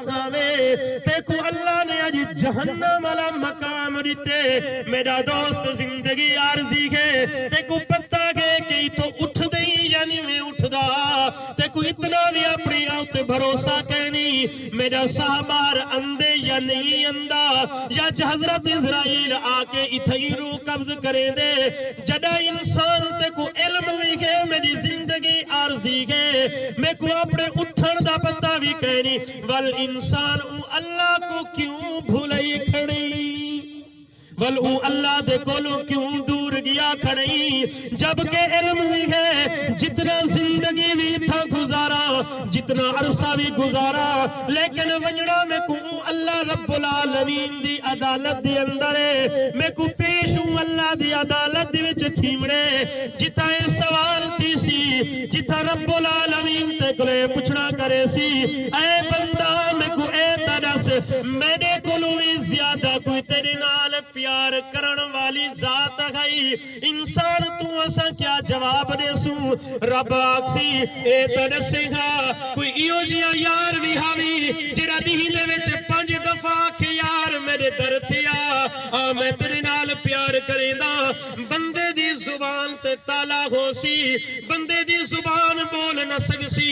گاوے تے کو اللہ نے آج جہنم والا مقام دیتے میرا دوست زندگی عارضی ہے تے کو پتہ ہے کہ تو اٹھ دئی یعنی میں اٹھ دا تے کو اتنا بھی اپنی آؤتے بھروسہ کہنی میرا صحابار اندے یا نہیں اندہ یا حضرت اسرائیل آکے اتھائی روح قبض کریں دے جڑا انسان تے کو علم بھی گئے میری زندگی عارضی گئے میں کو اپنے اٹھن دا پتہ بھی کہنی والانسان او اللہ کو کیوں بھولائی کھڑی ولو اللہ دے کولو کیوں دور گیا کھڑی جبکہ علم بھی ہے جتنا زندگی بھی تھا گزارا جتنا عرصہ بھی گزارا لیکن وجڑا میں کو اللہ رب العالمین دی عدالت دی اندر ہے میں کو پیش ہوں اللہ دی عدالت دی وچ تھیمڑے جتا اے سوال تھی سی جتا رب العالمین تے کلے پچھنا کرے سی اے بندہ میں کو اے ترس میرے کولو بھی زیادہ کوئی تیرے نال پیار کرن والی ذات گئی انسان تو اسا کیا جواب دے سوں رب آکسی اے ترسے گا کوئی ایو جیا یار بھی ہاوی جرا دینے وچ 5 دفعہ کہ یار میرے در تھیا میں تیرے نال پیار کریں دا بندے دی زبان تے تالا ہو سی بندے دی زبان بول نہ سک سی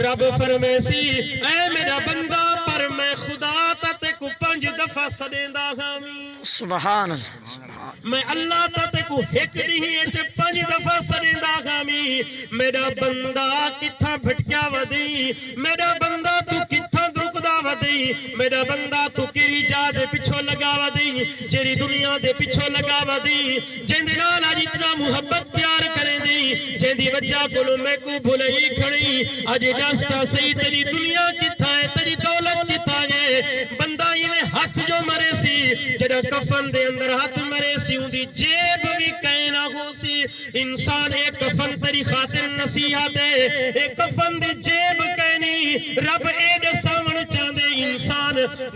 رب فرمے سی اے میرا بندہ پر میں خدا تا تے کو 5 دفعہ سدیں دا ہاوی سبحان اللہ میں اللہ تا تے کو ایک نہیں ہے 5 دفعہ سدیں دا ہاوی میرا بندہ کتھا بھٹکیا ودی میرا بندہ تو کتھا درکدا ودی میرا بندہ تو کری جا دے پچھو لگا ودی جیری دنیا دے پچھو لگا ودی جن دنال آج اتنا محبت پیار کریں دی جن دی وجہ کلو میں کو بھولئی کھڑی آج جاستا سہی تیری دنیا کتھا ہے تیری دولت کتھا ہے بندہ انہیں ہاتھ جو مرے سی جڑا کفن دے اندر ہاتھ مرے سی ان دی جیب بھی کہنا ہو سی انسان ایک کفن تیری خاطر نصیحت ہے ایک کفن دی جیب کہنی رب اید سامن چاندے انسان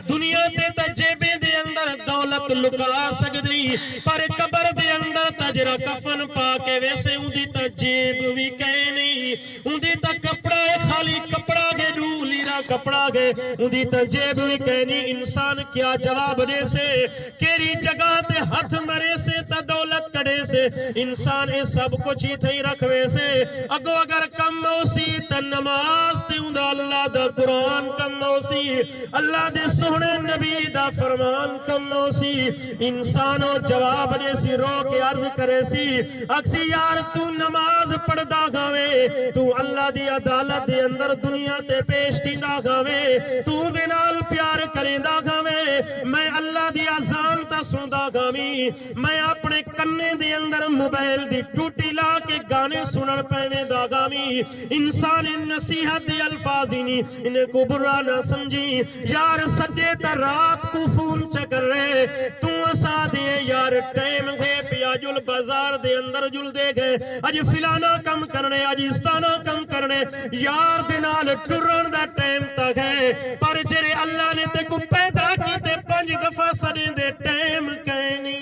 دنیا تے تا جیبیں دے اندر دولت لکا سکدی پر قبر دے اندر تجرا کفن پاکے ویسے ان دی تا جیب بھی کہنی ان دی تا کپڑا خالی کپڑا گے رو لیرا کپڑا گے ان دی تا جیب بھی کہنی انسان کیا جواب دے سے کیری جگہ تے ہاتھ مرے سے تا دولت کڑے سے انسان اے سب کچھ ہی تھی رکھوے سے اگو اگر کم موسی تا نماز تے اندہ اللہ دا قرآن کم موسی اللہ دے سہنے نبی دا فرمان کم موسی انسانو جواب دے سی رو کے عرض کرے سی اکسی یار تو نماز پڑھ دا گاوے تو اللہ دی عدالت دے اندر دنیا تے پیش کی دا گاوے تو دے نال پیار کریں دا گاوے میں اللہ دی آزان تا سن دا گاوی میں اپنے کنے دے اندر موبائل دی ٹوٹی لا کے گانے سنن پہویں دا گاوی انسان نصیحت دی الفاظ ہی انہیں کو برا نہ سمجھی یار سجے تا رات کو فون چکر رہے تو اسا دیے یار ٹائم گئے پیا جل بازار دے اندر جل دے گئے اج فلانا کم کرنے اج استانا کم کرنے یار دنال ٹرن دا ٹائم تک ہے پر جرے اللہ نے تے کو پیدا کی تے 5 دفعہ سنے دے ٹائم کہنی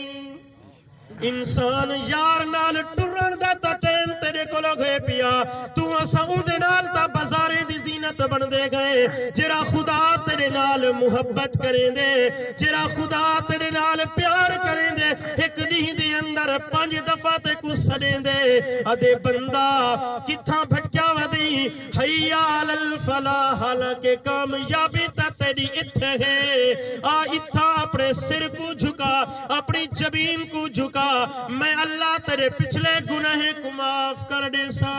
انسان یار نال ٹرن دا تا ٹائم تیرے کو لوگ ہے پیا تو اسا دے نال تا بازارے دی زینت بن دے گئے جرا خدا تیرے نال محبت کریں دے جرا خدا تیرے نال پیار کریں دے ایک نہیں دے اندر 5 دفعہ تے کو سنے دے ادے بندہ کتھا بھٹکیا ودی حیا الفلاح حالانکہ کامیابی تا تیری اتھے ہے اتھا اپنے سر کو جھکا اپنی جبین کو جھکا میں اللہ تیرے پچھلے گناہ کو معاف کر دے سا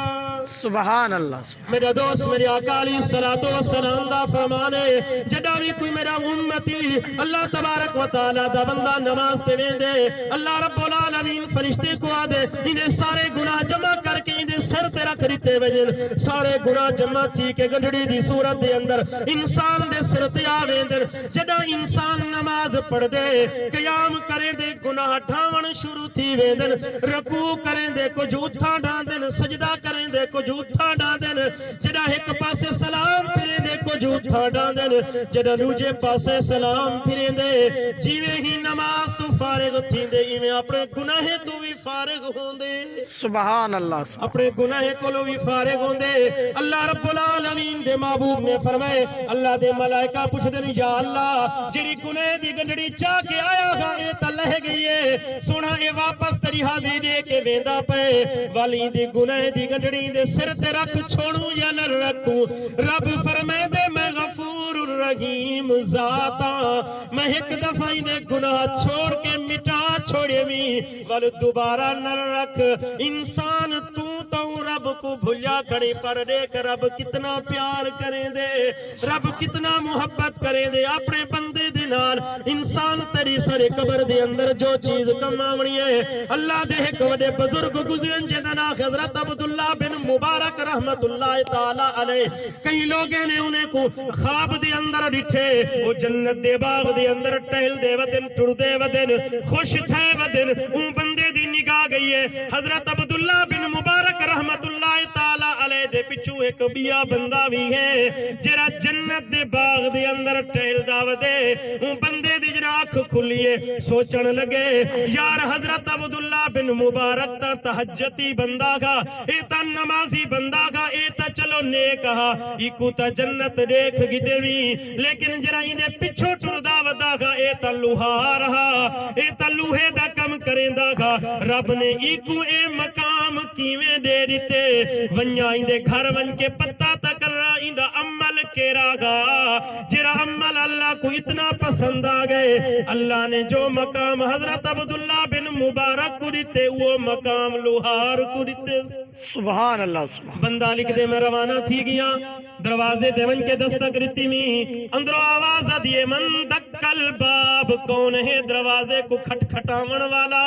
سبحان اللہ میرا دوست میری آقا علیہ السلام دا فرمانے جڑا بھی کوئی میرا امتی اللہ تبارک و تعالی دا بندہ نماز تے ویندے اللہ رب العالمین فرشتے کو آدے انہیں سارے گناہ جمع کر کے انہیں سر تے رکھ دیتے وجن سارے گناہ جمع تھی کہ گنڈڑی دی صورت دے اندر انسان دے سر تے آویندر دن جدا انسان نماز پڑھ دے قیام کریں دے گناہ ڈھاون شروع تھی ویندن رکوع کریں دے کچھ اٹھا ڈان دن سجدہ کریں دے کچھ اٹھا ڈان دن جدا ایک پاسے سلام پھریں دے کچھ اٹھا ڈان دن جدا دوجے پاسے سلام پھریں دے جیویں ہی نماز تو فارغ تھی دے ایویں اپنے گناہ تو بھی فارغ ہوں دے سبحان اللہ اپنے گناہ کو بھی فارغ ہوں دے اللہ رب العالمین دے محبوب نے فرمائے اللہ دے ملائکہ پوچھ دن یا اللہ جری گناہ دی گنڈڑی چاہ کے آیا گا اے تا لہ گئی ہے سونا اے واپس تری حاضری دے کے ویندہ پہ والی دی گناہ دی گنڈڑی دے سر تے رکھ چھوڑوں یا نہ رکھوں رب فرمائے دے میں غفور الرحیم ذاتا میں ایک دفعہ دے گناہ چھوڑ کے مٹا چھوڑے بھی ول دوبارہ نہ رکھ انسان تو رب کو بھولیا کھڑی پر دیکھ رب کتنا پیار کریں دے رب کتنا محبت کریں دے اپنے بندے دے نال انسان تیری سر قبر دے اندر جو چیز کماونی ہے اللہ دے ایک وڈے بزرگ گزرن جدنا حضرت عبداللہ بن مبارک رحمت اللہ تعالی علیہ کئی لوگیں نے انہیں کو خواب دے اندر ڈٹھے وہ جنت دے باغ دے اندر ٹہل دے ودن ٹر دے ودن خوش تھے ودن ان بندے دی نگاہ گئی ہے حضرت عبداللہ بن مبارک رحمت اللہ تعالی علیہ دے پچھو ایک بیا بندہ بھی ہے جرا جنت دے باغ دے اندر ٹہل داو دے ان بندے دی جرا آنکھ کھلیے سوچن لگے یار حضرت عبداللہ بن مبارک تا تہجتی بندہ گا اے تا نمازی بندہ گا اے تا چلو نیک ہا ایکو تا جنت دیکھ گئے بھی لیکن جرا ہی دے پچھو ٹر داو دا گا اے تا لوہا رہا اے تا لوہے دا کم کریں دا گا رب نے ایکو اے مقام کیویں دے دیتے ونیا اندے گھر ون کے پتہ تک رہا اندہ عمل کے راگا جرا عمل اللہ کو اتنا پسند آگئے اللہ نے جو مقام حضرت عبداللہ بن مبارک کو دیتے وہ مقام لوہار کو دیتے سبحان اللہ سبحان بندہ لکھ دے میں روانہ تھی گیا دروازے دے ون کے دستک رتی میں اندرو آواز دیئے من دکل باب کون ہے دروازے کو کھٹ کھٹاون والا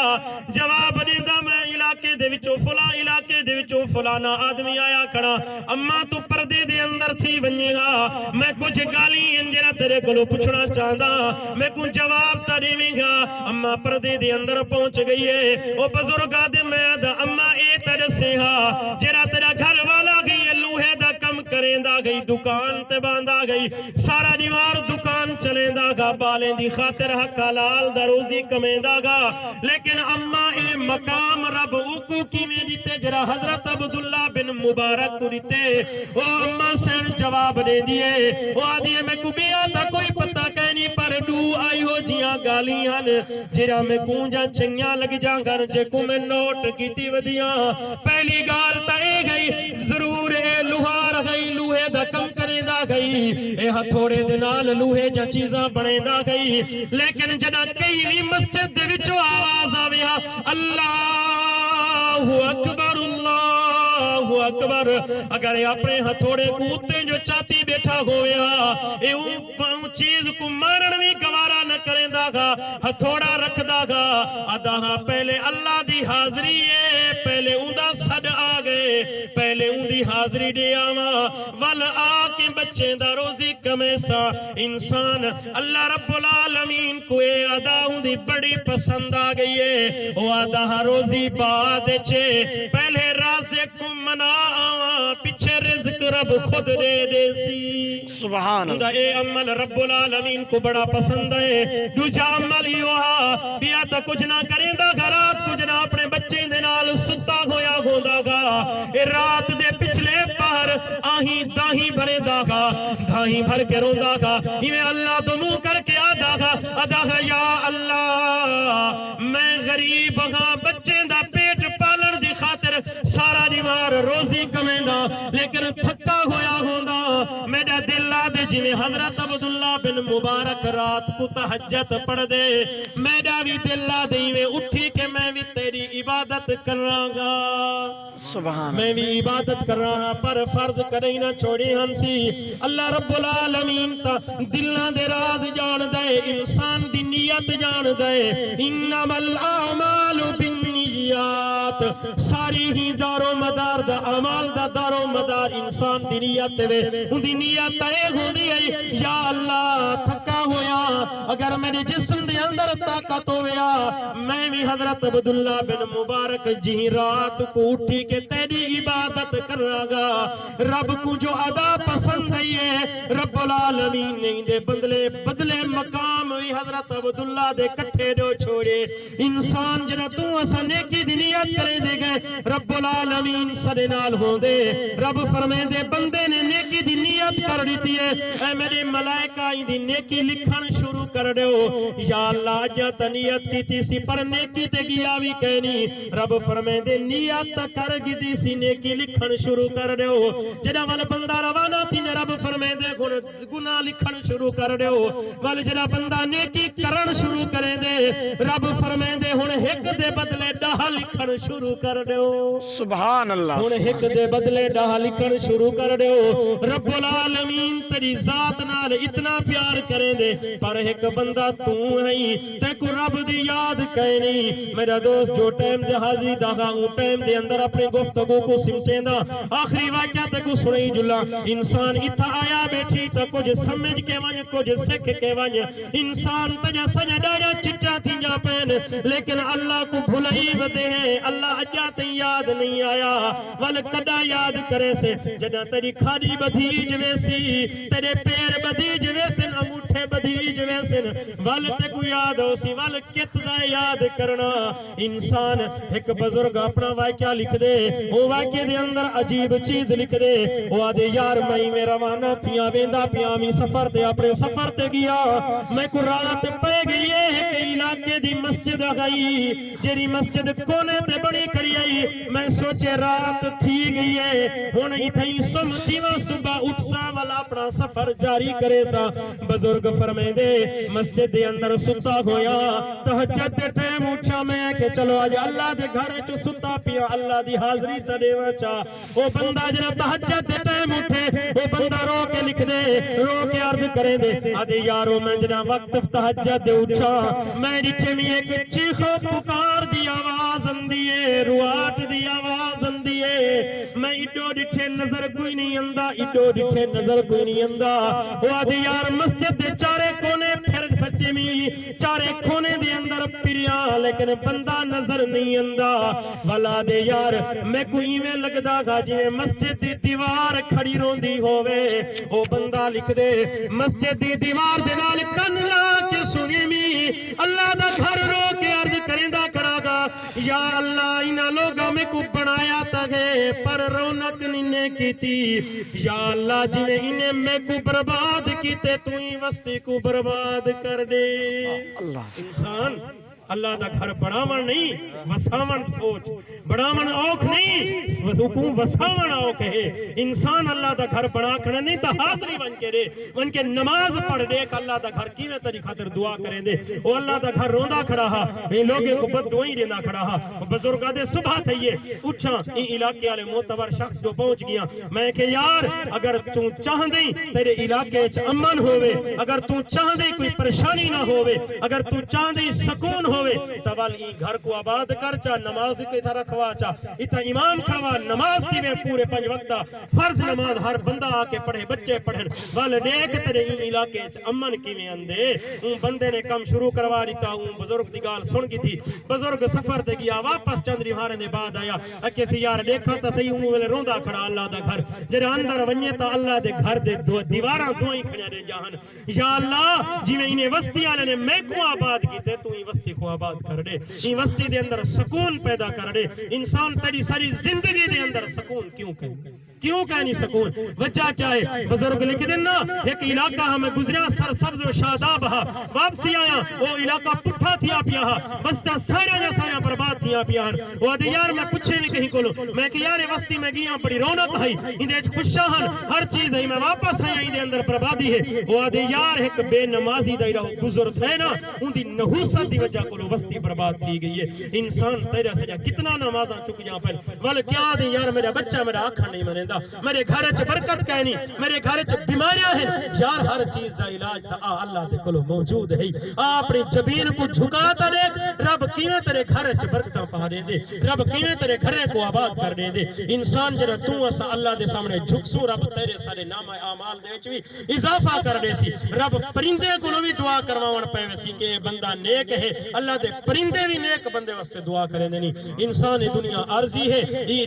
جواب دیدہ میں علاقے دے وچو فلا علاقے دے وچو فلانا آدمی آیا کھڑا اما تو پردے دے اندر تھی ونجے گا میں کچھ گالی انجرہ تیرے کلو پچھڑا چاہدا میں کچھ جواب تاریویں گا اما پردے دے اندر پہنچ گئی ہے وہ بزرگا دے میں دا اما اے ترسے ہا جرہ تیرا گھر والا گئی ہے لوہے دا کم کریں دا گئی دکان تے باندھا گئی سارا دیوار دکان چلیں دا گا بالیں دی خاطر حق حلال دا روزی کمیں دا گا لیکن اما اے مقام رب اوکو کی میں دیتے جرا حضرت عبداللہ بن مبارک کو دیتے وہ اما سے جواب دے دیئے وہ آدھیے میں کو بھی آتا کوئی پتہ کہنی پر ڈو آئی ہو جیاں گالیاں جرا میں کونجا چنگیاں لگ جاں گھر جے کو میں نوٹ کی تی ودیاں پہلی گال تائے گئی ضرور اے لوہار گئی لوہے دا کم کرے دا گئی اے ہتھوڑے دنال لوہے جا چیزاں بڑے دا گئی لیکن جدا کئی بھی مسجد دے وچو آواز آویا اللہ اکبر اللہ اکبر اگر اپنے ہتھوڑے کوتے جو چاہتی بیٹھا ہویا اے اون چیز کو مارن بھی گوارا نہ کریں دا گا ہتھوڑا رکھ دا گا ادھا پہلے اللہ دی حاضری ہے پہلے اون دا صد آگئے پہلے اون دی حاضری دے آما ول آکیں بچے دا روزی کمیں سا انسان اللہ رب العالمین کو اے ادا اون دی بڑی پسند آگئی ہے وہ ادا روزی بعد چھے پہلے رازق کو منا آما پیچھے رزق رب خود دے دے سی سبحان اللہ اے عمل رب العالمین کو بڑا پسند ہے دوجا عمل ہی ہوا بیا تا کچھ نہ کریں دا گا رات کچھ نہ اپنے بچے دے نال ستا ہویا گوندا گا اے رات دے پچھلے پار آہی داہی بھرے دا گا داہی بھر کے روندا گا ہمیں اللہ تو منہ کر کے آدھا گا یا اللہ میں غریب ہاں بچے دا پیٹ پالن دی خاطر سارا دیوار روزی کمیں دا لیکن تھکا ہویا ہوندا میرا دل آدھے جنہیں حضرت عبداللہ بن مبارک رات کو تہجت پڑھ دے میرا بھی دل آدھے میں اٹھی کہ میں بھی تیری عبادت کر رہا گا سبحان میں بھی عبادت کر رہا پر فرض کریں نہ چھوڑی ہنسی اللہ رب العالمین تا دلنا دے راز جان دے انسان دی نیت جان دے انما الاعمال بالنیات نیات ساری ہی دارو مدار دا عمال دا دارو مدار انسان دی نیت وے ان دی نیت اے ہوندی ہے یا اللہ تھکا ہویا اگر میرے جسم دے اندر طاقت ہویا میں بھی حضرت عبداللہ بن مبارک جی رات کو اٹھی کے تیری عبادت کر گا رب کو جو ادا پسند ہے رب العالمین نے دے بدلے مقام ہوئی حضرت عبداللہ دے کٹھے جو چھوڑے انسان جنہ تو اسا نیکی دی نیت کرے دے گئے رب العالمین سرے نال ہوں دے رب فرمے دے بندے نے نیکی دی نیت کر دیتی ہے اے میرے ملائکہ دی نیکی لکھن شروع کر دے ہو یا اللہ جات نیت کی تھی سی پر نیکی تے گیا بھی کہنی رب فرمے دے نیت کر گی دی سی نیکی لکھن شروع کر دے ہو جنہ والا بندہ روانہ تھی نے رب فرمے دے گناہ لکھن شروع کر دے ہو والا جنہ بندہ نیکی کرن شروع کرے دے رب فرمے دے ہن ہک دے بدلے ڈاہ لکھن شروع کر دے ہو سبحان اللہ ہن ہک دے بدلے ڈاہ لکھن شروع کر دے ہو رب العالمین تیری ذات نال اتنا پیار کرے دے پر ایک بندہ تو ہے تے کو رب دی یاد کہے نہیں میرا دوست جو ٹائم دے حاضری داغا ہوں ٹائم دے اندر اپنے گفتگو کو سمٹیں دا آخری واقعہ تے کو سنئی جلا انسان اتھا آیا بیٹھی تا کچھ سمجھ کے ونج کچھ سکھ کے ونج انسان تجا سجا ڈایا چٹا تھی جا پین لیکن اللہ کو بھلائی بدے ہیں اللہ اجا تے یاد نہیں آیا ول کدا یاد کرے سے جنا تیری کھاڑی بدھیج ویسی تیرے پیر بدھیج ویسن انگوٹھے بدھیج ویسن ول تے کو یاد ہو سی ول کت دا یاد کرنا انسان ایک بزرگ اپنا واقعہ لکھ دے وہ واقعے دے اندر عجیب چیز لکھ دے وہ آدھے یار میں روانہ تھیاں ویندہ پیامی سفر تے اپنے سفر تے گیا میں کو رات پہ گئی ہے کہ علاقے دی مسجد آگئی جیری مسجد کونے تے بڑی کری آئی میں سوچے رات تھی گئی ہے ہون اتھائی سمتی و صبح اٹھسا والا اپنا سفر جاری کرے سا بزرگ فرمے دے مسجد دے اندر ستا ہویا تحجد دے ٹیم اٹھا میں کہ چلو آج اللہ دے گھر چو ستا پیا اللہ دی حاضری تڑے وچا وہ بندہ جنہ تحجد دے ٹیم اٹھے وہ بندہ رو کے لکھ دے رو کے عرض کریں دے آدھے یارو میں جنہ وقت تحجد دے اٹھا میں ریٹھے میں ایک چیخو پکار دی آواز اندیے رواٹ دی آواز اندیے میں اڈو ڈٹھے نظر کوئی نہیں اندہ اڈو ڈٹھے نظر کوئی نہیں اندہ وہ آدھے یار مسجد دے چارے کونے پھر پھٹے میں چارے کونے دے اندر پریاں لیکن بندہ نظر نہیں اندہ والا دے یار میں کوئی میں لگ دا گا جی میں مسجد دی دیوار کھڑی رون دی ہووے وہ بندہ لکھ دے مسجد دی دیوار دے نال کن لا کے سنی میں اللہ دا گھر رو کے عرض کریں دا کھڑا گا یا اللہ انہا لوگا میں کو بنایا تگے پر رونق ننے کی تھی یا اللہ جی میں انہیں میں کو برباد کیتے تو ہی وستی کو برباد کر دے انسان اللہ دا گھر بڑاون نہیں وساون سوچ بڑاون اوک نہیں وساون اوک ہے انسان اللہ دا گھر بڑا کھڑا نہیں تا حاضری بن کے رے بن کے نماز پڑھ دے کہ اللہ دا گھر کیویں تری خاطر دعا کریں دے او اللہ دا گھر روندا کھڑا ہا اے لوگے کو بد دعائیں ریندا کھڑا ہا بزرگاں دے صبح تھئیے اٹھا ای علاقے والے معتبر شخص جو پہنچ گیا میں کہ یار اگر تو چاہندیں تیرے علاقے وچ امن ہووے اگر تو چاہندیں کوئی پریشانی نہ ہووے اگر تو چاہندیں سکون ہووے توال ای گھر کو آباد کر چا نماز کی طرح کھوا چا اتھا امام کھوا نماز سی میں پورے 5 وقتہ فرض نماز ہر بندہ آکے پڑھے بچے پڑھن وال دیکھ تیرے ای علاقے امن کی میں اندے ان بندے نے کم شروع کروا دیتا ہوں بزرگ دی گال سن کی تھی بزرگ سفر دے گیا واپس چند ریوارے دے بعد آیا اکے سی یار دیکھا تا صحیح ہوں ویلے روندا کھڑا اللہ دا گھر جڑے اندر ونجے تا اللہ دے گھر دے دیواراں دعائیں کھڑیا دے جہان یا اللہ جی میں انہیں وستی آنے نے میں کو آباد کیتے تو ہی وستی کو آباد کر دے این وستی دے اندر سکون پیدا کر دے انسان تیری ساری زندگی دے اندر سکون کیوں کہنی سکون وجہ کیا ہے بزرگ لکھ دینا ایک علاقہ ہمیں گزریا سر سبز و شاداب ہا واپسی آیا وہ علاقہ پٹھا تھیا پیا ہا وستا سارا برباد تھیا پیا ہا وہ آدھے یار میں پچھے نہیں کہیں کولو میں کہ یار وستی میں گیا بڑی رونق ہے اندے خوشا ہن ہر چیز ہے میں واپس آیا اندے اندر بربادی ہے وہ آدھے یار ایک بے نمازی دائرہ گزر تھے نا ان دی نحوست دی وجہ کولو وستی برباد تھی گئی ہے انسان تیرہ سجا کتنا نمازاں چک جہاں پر والے کیا دیں یار میرا بچہ میرا آنکھا نہیں منیندہ میرے گھر چ برکت کہنی میرے گھر چ بیماریاں ہیں یار ہر چیز دا علاج تا اللہ دے کولو موجود ہے اپنی جبین کو جھکاتا دیکھ رب کیویں تیرے گھر وچ برکتاں پا دے دے رب کیویں تیرے گھر کو آباد کر دے دے انسان جڑا تو اسا اللہ دے سامنے جھکسو رب تیرے سارے نام اعمال دے وچ بھی اضافہ کر دے سی رب پرندے کو بھی دعا کرواون پے سی کہ بندہ نیک ہے اللہ دے پرندے بھی نیک بندے واسطے دعا کریں نہیں انسان دنیا عارضی ہے